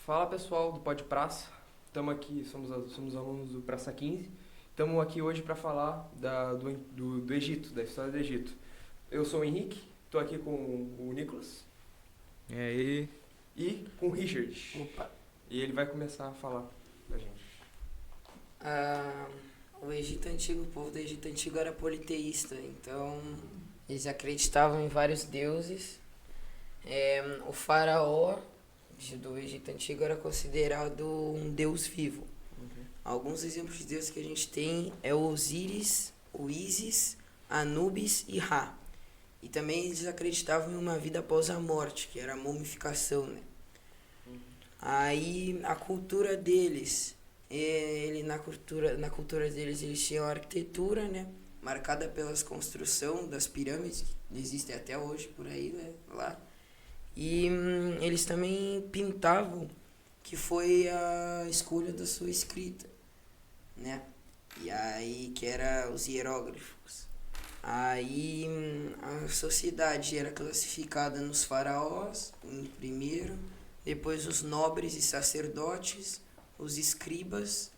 Fala pessoal do Pod Praça, estamos aqui, somos alunos do Praça 15, estamos aqui hoje para falar do Egito, da história do Egito. Eu sou o Henrique, estou aqui com o Nicolas E aí? e com o Richard, Opa. e ele vai começar a falar pra gente. Ah, o Egito Antigo, o povo do Egito Antigo era politeísta, então eles acreditavam em vários deuses. O faraó do Egito Antigo era considerado um deus vivo. Alguns exemplos de deuses que a gente tem é o Osíris, o Ísis, Anubis e Ra. E também eles acreditavam em uma vida após a morte, que era a mumificação, né? Aí a cultura deles, na cultura deles eles tinham a arquitetura, né? Marcada pelas construção das pirâmides, que existem até hoje por aí, né? Lá. E eles também pintavam, que foi a escolha da sua escrita, né? E aí, que era os hieróglifos. Aí a sociedade era classificada nos faraós, em primeiro, depois os nobres e sacerdotes, os escribas,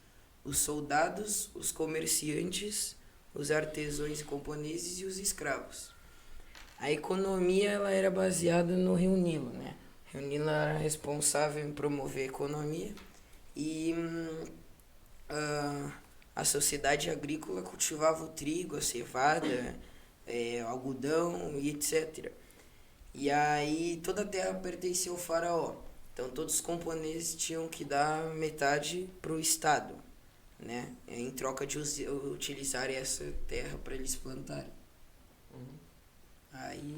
os soldados, os comerciantes, os artesãos e camponeses e os escravos. A economia ela era baseada no Rio Nilo, né? O Rio Nilo era responsável em promover a economia e a sociedade agrícola cultivava o trigo, a cevada, algodão e etc. E aí toda a terra pertencia ao faraó. Então todos os camponeses tinham que dar metade para o Estado, né? Em troca de utilizar essa terra para eles plantarem. Aí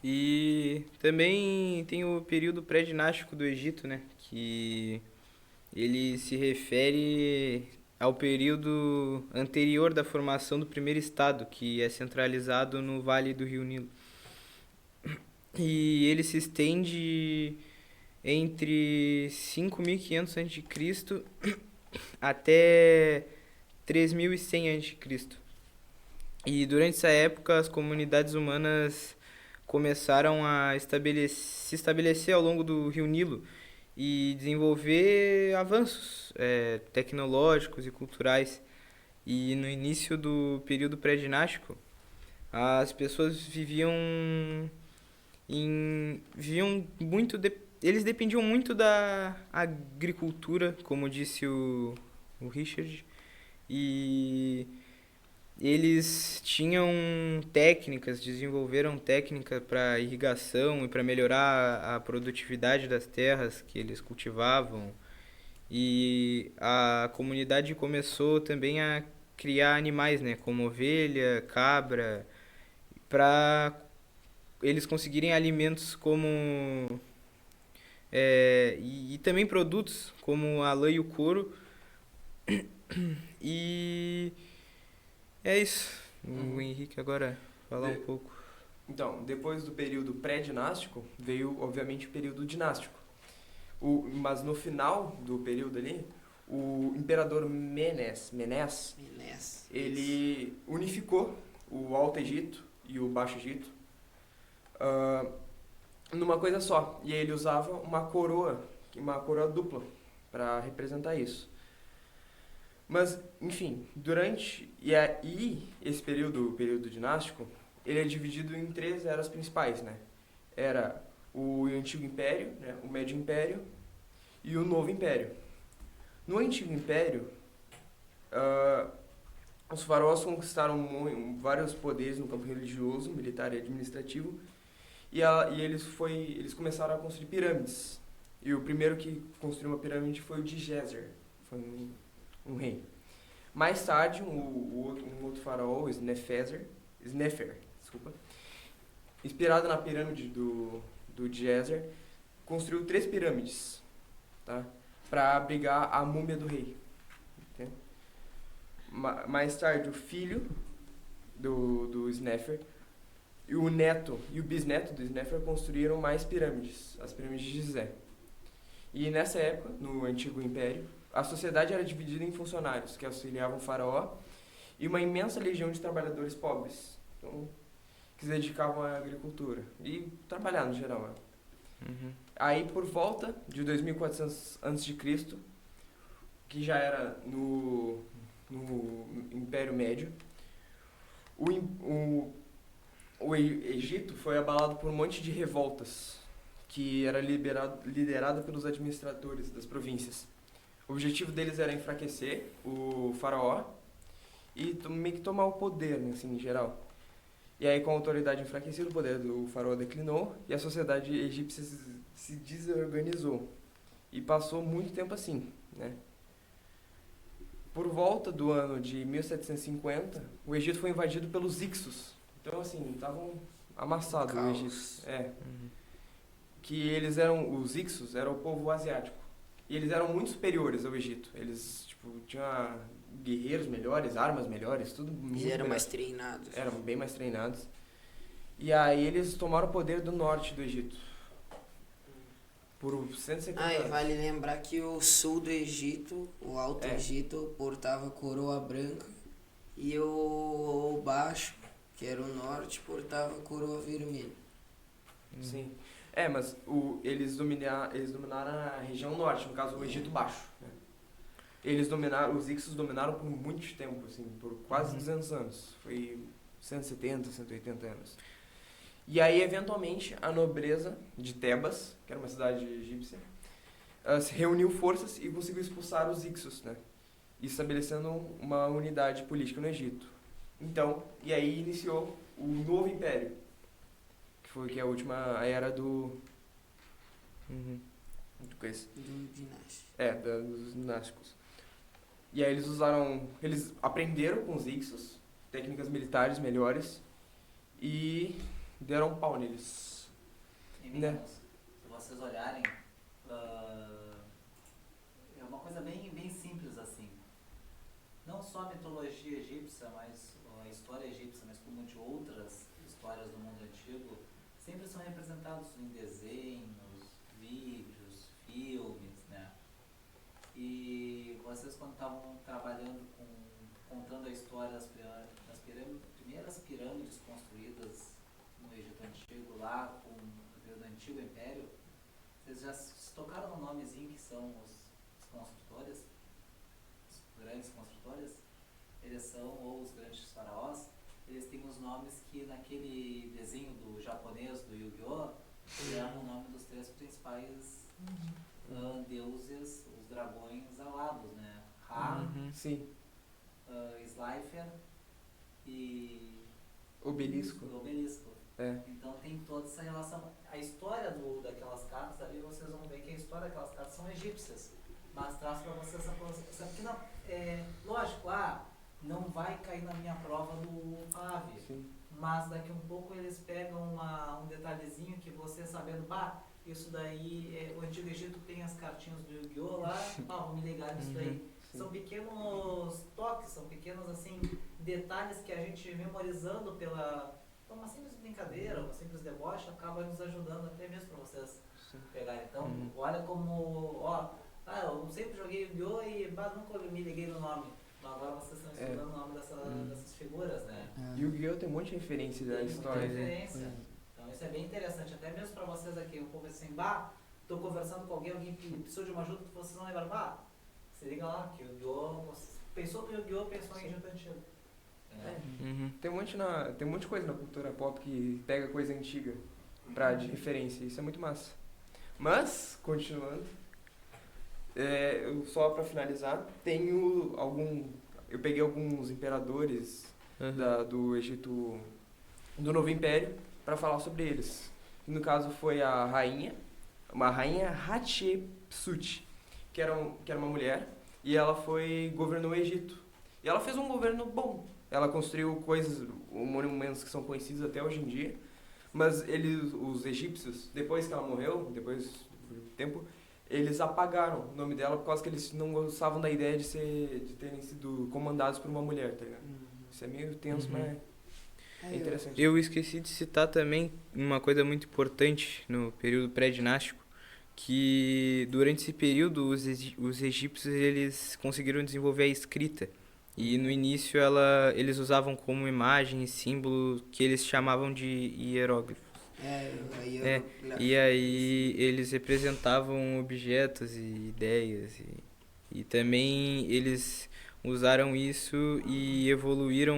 E também tem o período pré-dinástico do Egito, né? Que ele se refere ao período anterior da formação do primeiro estado, que é centralizado no Vale do Rio Nilo. E ele se estende entre 5.500 a.C. até 3.100 a.C. E durante essa época as comunidades humanas começaram a se estabelecer ao longo do Rio Nilo e desenvolver avanços tecnológicos e culturais. E no início do período pré-dinástico, as pessoas viviam muito eles dependiam muito da agricultura, como disse o Richard, e eles tinham desenvolveram técnica para irrigação e para melhorar a produtividade das terras que eles cultivavam. E a comunidade começou também a criar animais, né, como ovelha, cabra, para eles conseguirem alimentos como e também produtos como a lã e o couro. E é isso. O Henrique agora falar um pouco. Então, depois do período pré-dinástico, veio, obviamente, o período dinástico. Mas no final do período ali, o imperador Menes, ele unificou o Alto Egito e o Baixo Egito numa coisa só. E ele usava uma coroa dupla para representar isso. Mas, enfim, esse período dinástico, ele é dividido em 3 eras principais, né? Era o Antigo Império, né? O Médio Império e o Novo Império. No Antigo Império, os faraós conquistaram vários poderes no campo religioso, militar e administrativo, e eles começaram a construir pirâmides. E o primeiro que construiu uma pirâmide foi o Djeser, foi um rei. Mais tarde, um outro faraó, Snefer, inspirado na pirâmide do Djeser, construiu 3 pirâmides, tá? Para abrigar a múmia do rei. Okay? Mais tarde, o filho do Snefer e o neto e o bisneto do Snefer construíram mais pirâmides, as pirâmides de Gizé. E nessa época, no Antigo Império, a sociedade era dividida em funcionários que auxiliavam o faraó e uma imensa legião de trabalhadores pobres, então, que se dedicavam à agricultura e trabalhar no geral. Uhum. Aí, por volta de 2400 a.C., que já era no Império Médio, o, im- o, o Egito foi abalado por um monte de revoltas, que era liderada pelos administradores das províncias. O objetivo deles era enfraquecer o faraó e meio que tomar o poder, né, assim, em geral. E aí, com a autoridade enfraquecida, o poder do faraó declinou e a sociedade egípcia se desorganizou. E passou muito tempo assim, né? Por volta do ano de 1750, o Egito foi invadido pelos Hicsos. Então, assim, estavam amassados o Egito. Caos. Uhum. Que eles eram, os Hicsos eram o povo asiático. E eles eram muito superiores ao Egito. Eles, tipo, tinham guerreiros melhores, armas melhores, tudo muito Eles eram melhor. mais treinados. Eram bem mais treinados. E aí eles tomaram o poder do norte do Egito. Por 150 Ah, e anos. vale lembrar que o sul do Egito, o Alto É. Egito, portava coroa branca e o baixo, que era o norte, portava coroa vermelha. Sim. É, mas eles dominaram a região norte, no caso o Egito Baixo. Né? Os Hicsos dominaram por muito tempo, assim, por quase 200 anos. Foi 170, 180 anos. E aí, eventualmente, a nobreza de Tebas, que era uma cidade egípcia, se reuniu forças e conseguiu expulsar os Hicsos, né? Estabelecendo uma unidade política no Egito. Então, e aí iniciou o novo império, que é a última era do Uhum. coisa. Do dinástia. Dos dinásticos. E aí eles aprenderam com os Hicsos, técnicas militares melhores, e deram um pau neles. E Né? meninos, se vocês olharem, é uma coisa bem simples assim. Não só a mitologia egípcia, mas a história egípcia, mas como de outras histórias do mundo antigo, sempre são representados em desenhos, vídeos, filmes, né? E vocês quando estavam trabalhando contando a história das primeiras pirâmides construídas no Egito Antigo, lá com o período do Antigo Império, vocês já se tocaram no nomezinho que são os construtores, os grandes construtores? Eles são, ou os grandes faraós, eles têm os nomes que naquele desenho do japonês, do Yu-Gi-Oh!, eram o nome dos três principais deuses, os dragões alados, né? Ra, Uhum. Sim. Slifer e Obelisco. o Obelisco. É. Então tem toda essa relação. A história daquelas cartas ali, vocês vão ver que a história daquelas cartas são egípcias. Mas traz para vocês essa pequena. Lógico, não vai cair na minha prova do Fábio. Sim. Mas daqui um pouco eles pegam um detalhezinho que você sabendo, isso daí, o Antigo Egito tem as cartinhas do Yu-Gi-Oh! Lá, vamos me ligar nisso daí. Sim. São pequenos toques, são pequenos assim, detalhes que a gente memorizando pela uma simples brincadeira, uma simples deboche, acaba nos ajudando até mesmo para vocês pegarem. Então, olha como, eu sempre joguei Yu-Gi-Oh! E nunca me liguei no nome. Agora vocês estão estudando o nome dessas figuras, né? Yu-Gi-Oh! Tem um monte de referência da Tem muita história. referência. Então isso é bem interessante, até mesmo para vocês aqui, um pouco assim, tô conversando com alguém que precisou de uma ajuda, que vocês não lembram, se liga lá, que o Yu-Gi-Oh! Pensou no Yu-Gi-Oh! Pensou em Egito Antigo. Uhum. Tem um monte de coisa na cultura pop que pega coisa antiga de referência. Isso é muito massa. Mas, continuando, só pra finalizar, eu peguei alguns imperadores Uhum. do Egito, do Novo Império, para falar sobre eles. No caso foi uma rainha Hatshepsut, que era uma mulher, e ela governou o Egito. E ela fez um governo bom. Ela construiu monumentos que são conhecidos até hoje em dia, mas os egípcios, depois que ela morreu, depois do tempo, eles apagaram o nome dela por causa que eles não gostavam da ideia de terem sido comandados por uma mulher, tá ligado? Isso é meio tenso, mas é interessante. Eu esqueci de citar também uma coisa muito importante no período pré-dinástico, que durante esse período os egípcios eles conseguiram desenvolver a escrita. E no início eles usavam como imagem e símbolo que eles chamavam de hieróglifos. Aí eu É, e aí eles representavam objetos e ideias e também eles usaram isso e evoluíram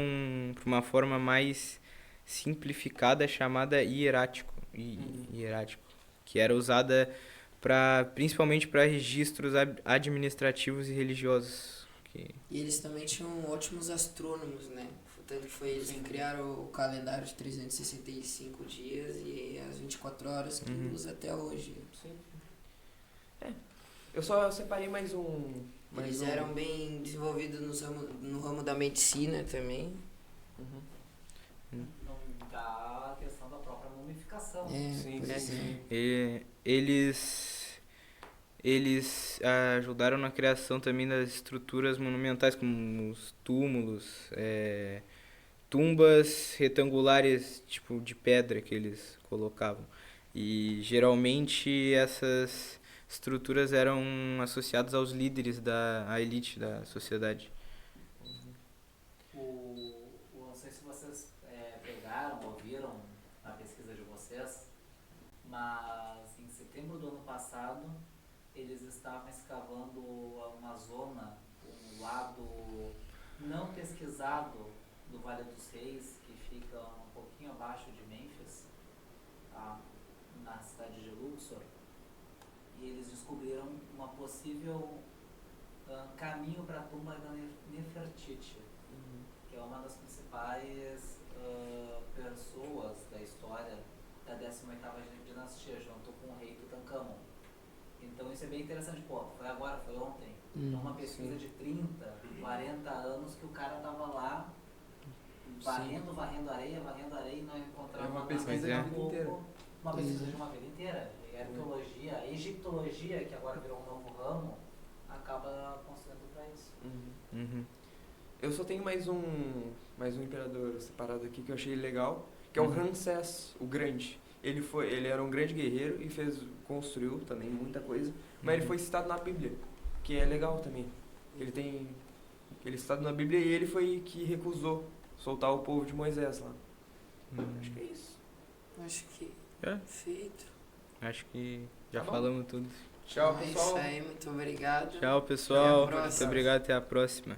para uma forma mais simplificada chamada hierático, que era usada principalmente para registros administrativos e religiosos. E eles também tinham ótimos astrônomos, né? Tanto que foi eles que criaram o calendário de 365 dias e as 24 horas que usa até hoje. Sim. Eu só separei mais um. Eles eram bem desenvolvidos no ramo da medicina também. Não dá a questão da própria mumificação. Sim, pois sim. Eles ajudaram na criação também das estruturas monumentais, como os túmulos, tumbas retangulares, tipo de pedra que eles colocavam. E geralmente essas estruturas eram associadas aos líderes à elite da sociedade. Não sei se vocês pegaram ou viram na pesquisa de vocês, mas em setembro do ano passado eles estavam escavando uma zona, um lado não pesquisado do Vale dos Reis, que fica um pouquinho abaixo de Mênfis, na cidade de Luxor, e eles descobriram uma possível caminho para a tumba da Nefertiti, que é uma das principais pessoas da história da 18ª dinastia, junto com o rei Tutankhamon. Então isso é bem interessante, foi agora, foi ontem. Então uma pesquisa de 30, 40 anos que o cara tava lá varrendo areia e não encontrava É uma nada. pesquisa de uma vida inteira. Uma pesquisa de uma vida inteira. E a arqueologia, a egiptologia, que agora virou um novo ramo, acaba considerando para isso. Eu só tenho mais um imperador separado aqui que eu achei legal, que é o Ramsés, o Grande. Ele era um grande guerreiro e construiu também muita coisa, mas ele foi citado na Bíblia, que é legal também. Ele é citado na Bíblia e ele foi que recusou soltar o povo de Moisés lá. Acho que é isso. Acho que feito. Acho que já Tá bom. falamos tudo. Tchau, É pessoal. isso aí, muito obrigado. Tchau, pessoal. Até a próxima. Muito obrigado, até a próxima.